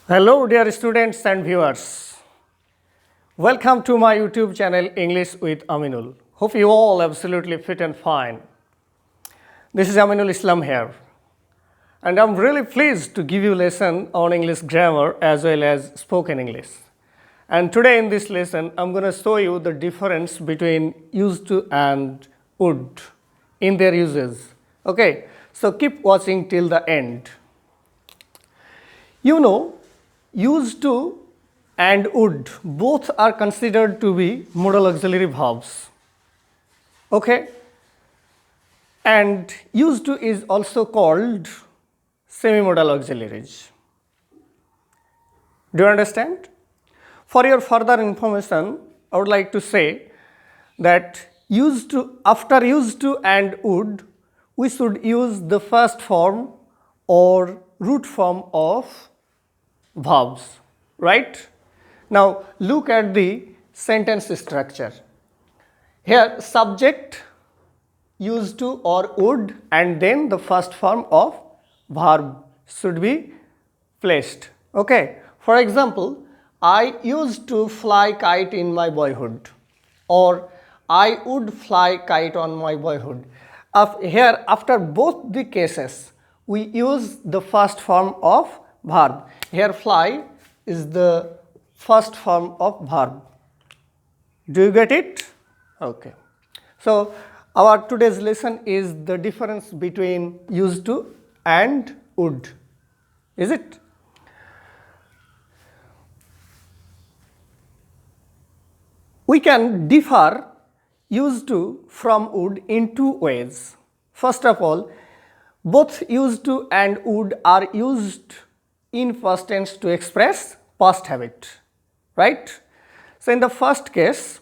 Hello, dear students and viewers. Welcome to my YouTube channel English with Aminul. Hope you all absolutely fit and fine. This is Aminul Islam here, and I'm really pleased to give you a lesson on English grammar as well as spoken English. And today in this lesson, I'm going to show you the difference between used to and would in their uses. Okay, so keep watching till the end. You know, used to and would both are considered to be modal auxiliary verbs. Okay, and used to is also called semi-modal auxiliaries. Do you understand? For your further information, I would like to say that after used to and would, we should use the first form or root form of verbs, right? Now look at the sentence structure. Here subject, used to or would, and then the first form of verb should be placed. Okay, for example, I used to fly kite in my boyhood, or I would fly kite on my boyhood. Here after both the cases we use the first form of verb. Here fly is the first form of verb. Do you get it? Okay. So our today's lesson is the difference between used to and would. Is it? We can differ used to from would in two ways. First of all, both used to and would are used in past tense to express past habit, right? So in the first case,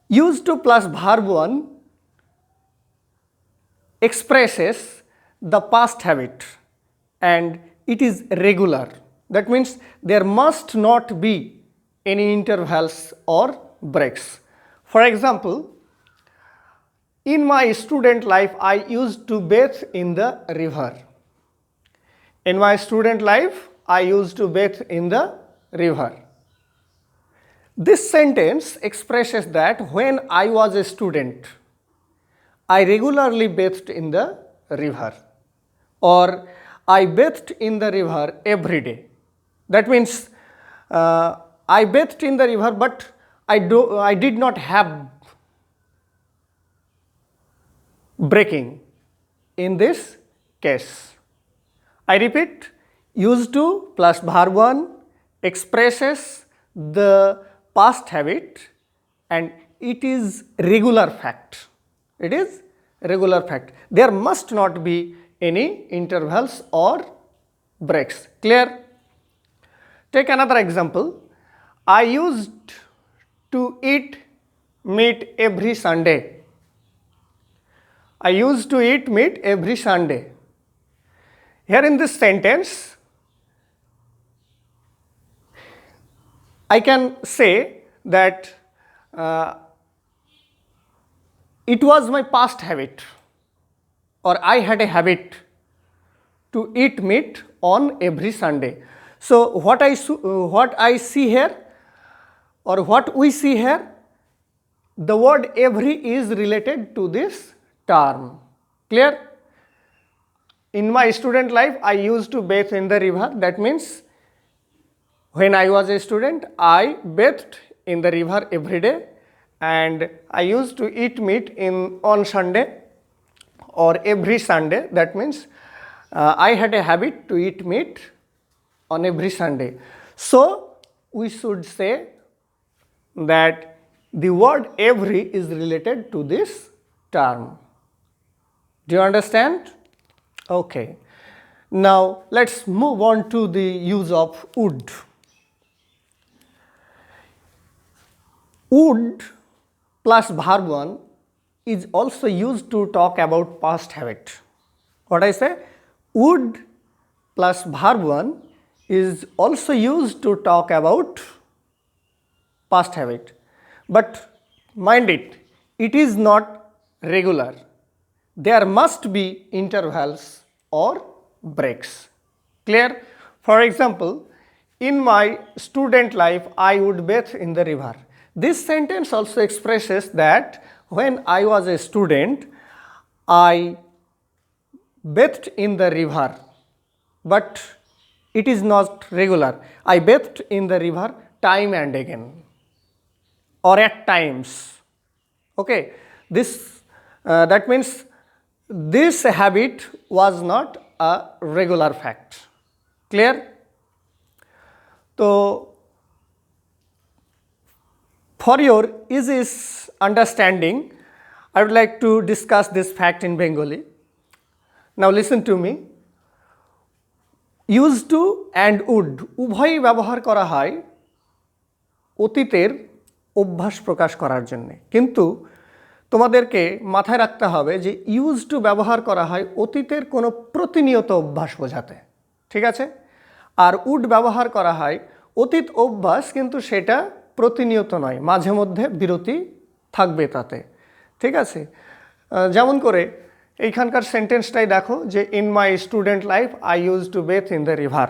used to plus verb 1 expresses the past habit and it is regular. That means there must not be any intervals or breaks. For example, in my student life, I used to bathe in the river. In my student life, I used to bathe in the river. This sentence expresses that when I was a student, I regularly bathed in the river, or I bathed in the river every day. That means I bathed in the river, but I did not have breaking in this case. I repeat, used to plus verb 1 expresses the past habit and it is regular fact. It is regular fact. There must not be any intervals or breaks. Clear? Take another example. I used to eat meat every Sunday. I used to eat meat every Sunday. Here in this sentence, I can say that it was my past habit, or I had a habit to eat meat on every Sunday. So what I see here, or what we see here, the word every is related to this term. Clear? In my student life, I used to bathe in the river. That means when I was a student, I bathed in the river every day, and I used to eat meat on Sunday or every Sunday. That means I had a habit to eat meat on every Sunday. So we should say that the word every is related to this term. Do you understand? Okay. Now let's move on to the use of would. Would plus verb 1 is also used to talk about past habit. What I say? Would plus verb 1 is also used to talk about past habit. But mind it, it is not regular. There must be intervals or breaks. Clear? For example, in my student life, I would bathe in the river. This sentence also expresses that when I was a student, I bathed in the river, but it is not regular. I bathed in the river time and again, or at times. Okay, that means this habit was not a regular fact. Clear? So for your easy understanding, I would like to discuss this fact in Bengali. Now listen to me. Used to and would উভয়ই ব্যবহার করা হয় অতীতের অভ্যাস প্রকাশ করার জন্য, কিন্তু তোমাদেরকে মাথায় রাখতে হবে যে ইউজ টু ব্যবহার করা হয় অতীতের কোনো প্রতিনিয়ত অভ্যাস বোঝাতে, ঠিক আছে? আর উড ব্যবহার করা হয় অতীত অভ্যাস, কিন্তু সেটা প্রতিনিয়ত নয়, মাঝে মধ্যে বিরতি থাকবে তাতে, ঠিক আছে? যেমন করে এইখানকার সেন্টেন্সটাই দেখো যে in my student life I use to bathe in the river,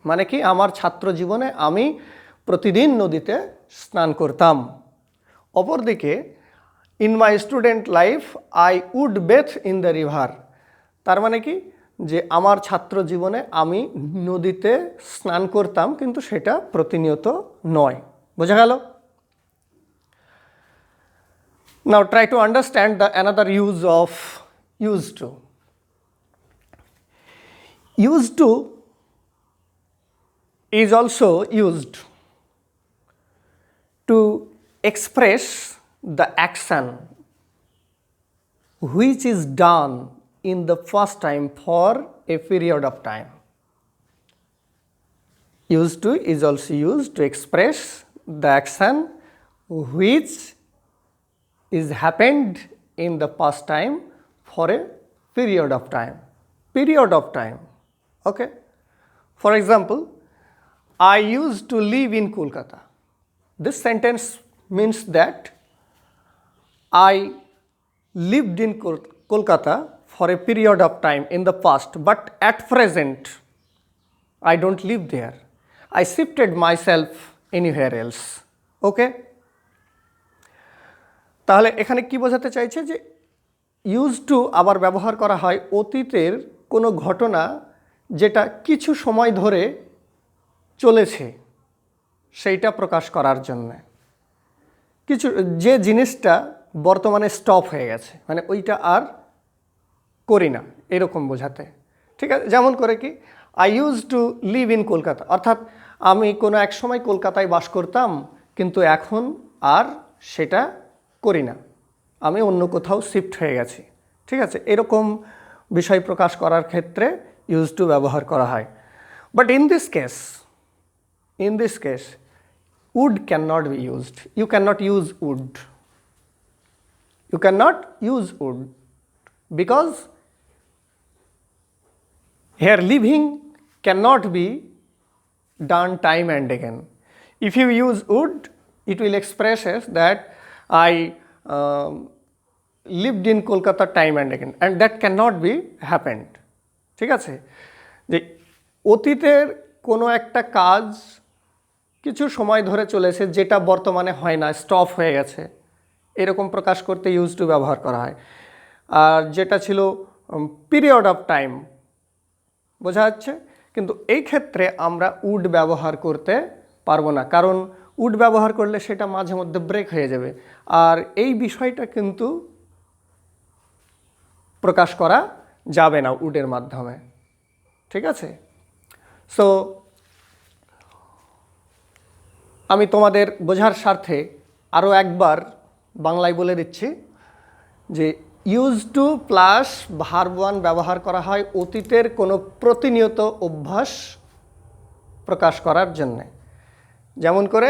মানে কি আমার ছাত্র জীবনে আমি প্রতিদিন নদীতে স্নান করতাম। অপরদিকে in my student life I would bathe in the river, তার মানে কি যে আমার ছাত্র জীবনে আমি নদীতে স্নান করতাম, কিন্তু সেটা প্রতিনিয়ত নয়। বোঝা গেল? Now try to understand the another use of used to. Used to is also used to express the action which is done in the first time for a period of time. Used to is also used to express the action which is happened in the past time for a period of time. Period of time. Okay. For example, I used to live in Kolkata. This sentence means that I lived in Kolkata for a period of time in the past, but at present I don't live there. I shifted myself anywhere else. Okay? তাহলে এখানে কি বোঝাতে চাইছে যে use to আবার ব্যবহার করা হয় অতীতের কোনো ঘটনা যেটা কিছু সময় ধরে চলেছে সেইটা প্রকাশ করার জন্যে, কিছু যে জিনিসটা বর্তমানে স্টপ হয়ে গেছে, মানে ওইটা আর করি না, এরকম বোঝাতে, ঠিক আছে? যেমন করে কি I use to live in Kolkata, অর্থাৎ আমি কোনো এক সময় কলকাতায় বাস করতাম, কিন্তু এখন আর সেটা করি না, আমি অন্য কোথাও শিফট হয়ে গেছি, ঠিক আছে? এরকম বিষয় প্রকাশ করার ক্ষেত্রে ইউজ টু ব্যবহার করা হয়। But in this case would cannot be used. You cannot use would. You cannot use would because here living cannot be done time and again. If you use would, it will express as that I lived in Kolkata time and again, and that cannot be happened. ঠিক আছে? যে অতীতের কোনো একটা কাজ কিছু সময় ধরে চলেছে যেটা বর্তমানে হয় না, স্টপ হয়ে গেছে, এরকম প্রকাশ করতে ইউজ টু ব্যবহার করা হয়। আর যেটা ছিল পিরিয়ড অফ টাইম, বোঝা যাচ্ছে? কিন্তু এই ক্ষেত্রে আমরা উড ব্যবহার করতে পারবো না, কারণ উড ব্যবহার করলে সেটা মাঝে মধ্যে ব্রেক হয়ে যাবে, আর এই বিষয়টা কিন্তু প্রকাশ করা যাবে না উডের মাধ্যমে, ঠিক আছে? সো আমি তোমাদের বোঝার স্বার্থে আরও একবার বাংলায় বলে দিচ্ছি যে use to plus verb one ব্যবহার করা হয় অতীতের কোনো প্রতিনিয়ত অভ্যাস প্রকাশ করার জন্যে। যেমন করে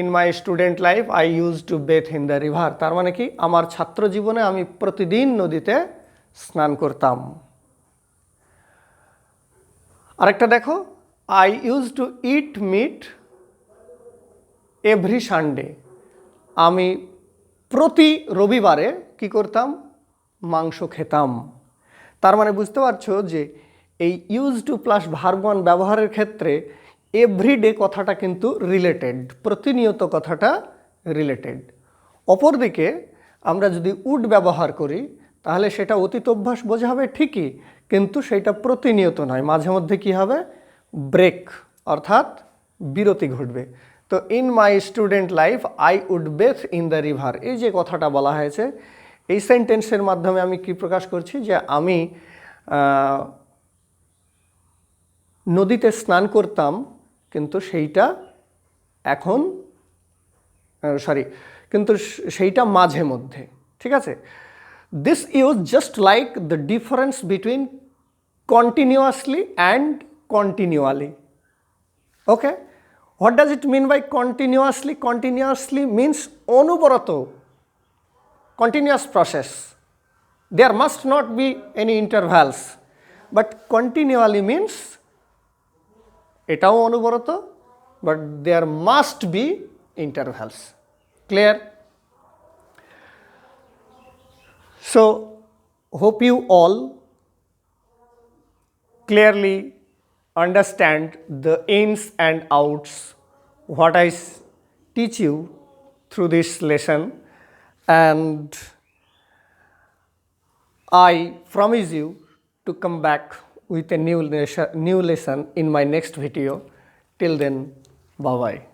in my student life I use to bathe in the river, তার মানে কি আমার ছাত্র জীবনে আমি প্রতিদিন নদীতে স্নান করতাম। আরেকটা দেখো, I use to it meet every Sunday, আমি প্রতি রবিবারে কি করতাম? মাংস খেতাম। তার মানে বুঝতে পারছো যে এই use to plus verb one ব্যবহারের ক্ষেত্রে এভরিডে কথাটা কিন্তু রিলেটেড, প্রতিনিয়ত কথাটা রিলেটেড। অপরদিকে আমরা যদি উড ব্যবহার করি তাহলে সেটা অতীত অভ্যাস বোঝাবে ঠিকই, কিন্তু সেটা প্রতিনিয়ত নয়, মাঝে মধ্যে কী হবে, ব্রেক অর্থাৎ বিরতি ঘটবে। তো in my student life I would bathe in the river, এই যে কথাটা বলা হয়েছে এই সেন্টেন্সের মাধ্যমে আমি কি প্রকাশ করছি যে আমি নদীতে স্নান করতাম, কিন্তু সেইটা এখন কিন্তু সেইটা মাঝে মধ্যে, ঠিক আছে। This use just like the difference between continuously and continually. Okay, what does it mean by continuously? Continuously means অনবরত, continuous process. There must not be any intervals, but continually means এটাও অনবরত, but there must be intervals. Clear? So hope you all clearly understand the ins and outs what I teach you through this lesson, and I promise you to come back with a new lesson in my next video. Till then, bye bye.